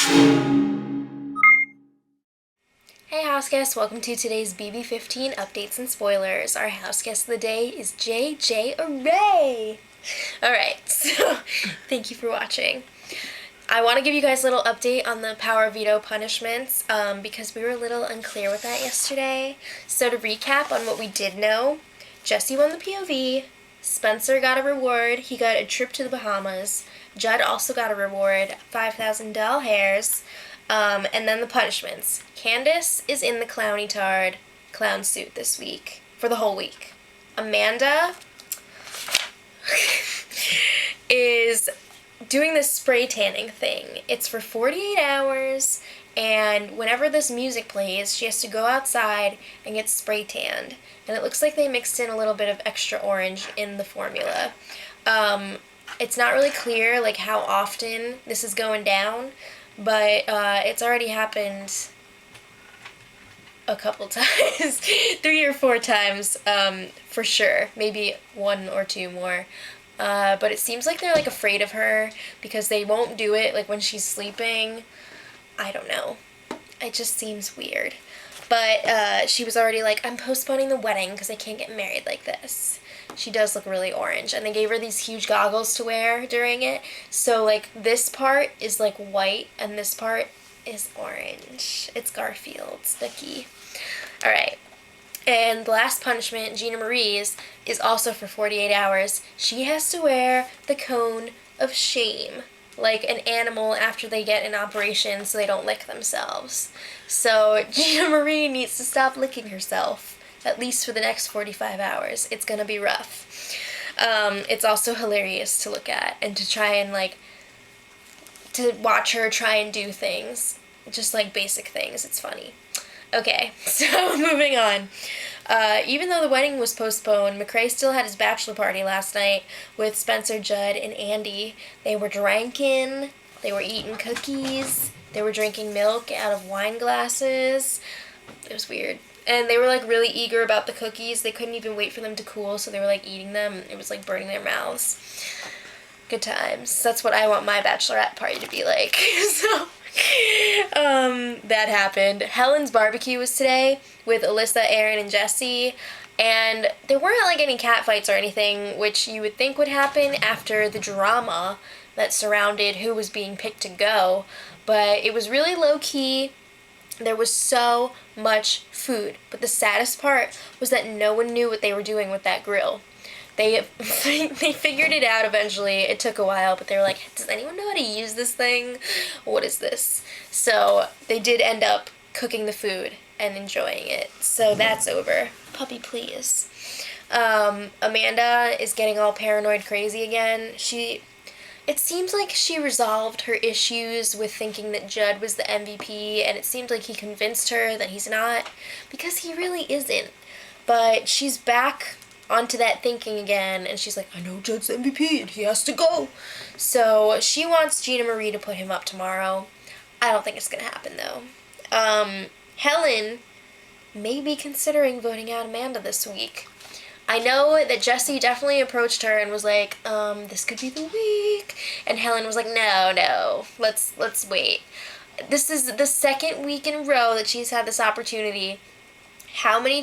Hey house guests, welcome to today's BB15 updates and spoilers. Our house guest of the day is JJ Array. Alright, so thank you for watching. I want to give you guys a little update on the power veto punishments because we were a little unclear with that yesterday. So to recap on what we did know, Jesse won the POV, Spencer got a reward, he got a trip to the Bahamas, Judd also got a reward, 5,000 doll hairs, and then the punishments. Candace is in the clowny-tard clown suit this week, for the whole week. Amanda is doing this spray tanning thing. It's for 48 hours, and whenever this music plays, she has to go outside and get spray tanned. And it looks like they mixed in a little bit of extra orange in the formula. It's not really clear like how often this is going down, but it's already happened a couple times, 3 or 4 times for sure, maybe 1 or 2 more. But it seems like they're like afraid of her because they won't do it like when she's sleeping. I don't know. It just seems weird. But she was already like, I'm postponing the wedding because I can't get married like this. She does look really orange, and they gave her these huge goggles to wear during it. So like this part is like white and this part is orange. It's Garfield, sticky. All right. And the last punishment, Gina Marie's, is also for 48 hours. She has to wear the cone of shame, like an animal after they get an operation so they don't lick themselves. So Gina Marie needs to stop licking herself, at least for the next 45 hours. It's gonna be rough. It's also hilarious to look at and to try and like, to watch her try and do things, just like basic things. It's funny. Okay, so moving on. Even though the wedding was postponed, McCrae still had his bachelor party last night with Spencer, Judd, and Andy. They were drinking, they were eating cookies, they were drinking milk out of wine glasses. It was weird. And they were like really eager about the cookies. They couldn't even wait for them to cool, so they were like eating them. It was like burning their mouths. Good times. That's what I want my bachelorette party to be like. So that happened. Helen's barbecue was today with Alyssa, Aaron, and Jesse, and there weren't like any cat fights or anything, which you would think would happen after the drama that surrounded who was being picked to go, but it was really low-key. There was so much food, but the saddest part was that no one knew what they were doing with that grill. They figured it out eventually. It took a while, but they were like, does anyone know how to use this thing? What is this? So they did end up cooking the food and enjoying it. So that's over. Puppy, please. Amanda is getting all paranoid crazy again. It seems like she resolved her issues with thinking that Judd was the MVP, and it seemed like he convinced her that he's not, because he really isn't. But she's back onto that thinking again, and she's like, I know Judd's MVP and he has to go. So she wants Gina Marie to put him up tomorrow. I don't think it's gonna happen though. Helen may be considering voting out Amanda this week. I know that Jesse definitely approached her and was like, this could be the week. And Helen was like, no, let's wait. This is the second week in a row that she's had this opportunity. How many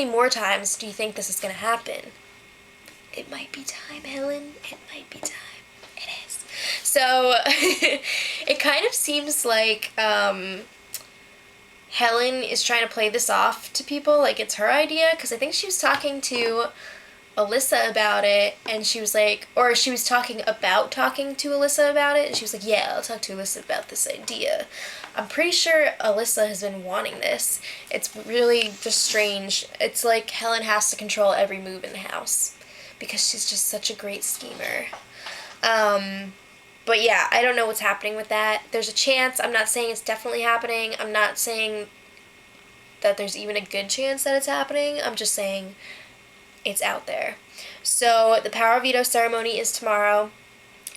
more times do you think this is going to happen? It might be time, Helen. It might be time. It is. So, it kind of seems like Helen is trying to play this off to people like it's her idea, because I think she was talking to Alyssa about it, and she was like, or she was talking to Alyssa about it, and she was like, yeah, I'll talk to Alyssa about this idea. I'm pretty sure Alyssa has been wanting this. It's really just strange. It's like Helen has to control every move in the house because she's just such a great schemer. But yeah, I don't know what's happening with that. There's a chance. I'm not saying it's definitely happening. I'm not saying that there's even a good chance that it's happening. I'm just saying it's out there. So the power veto ceremony is tomorrow,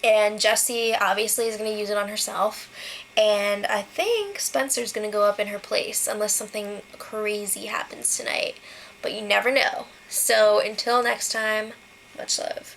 and Jessie obviously is going to use it on herself, and I think Spencer's going to go up in her place unless something crazy happens tonight, but you never know. So until next time, much love.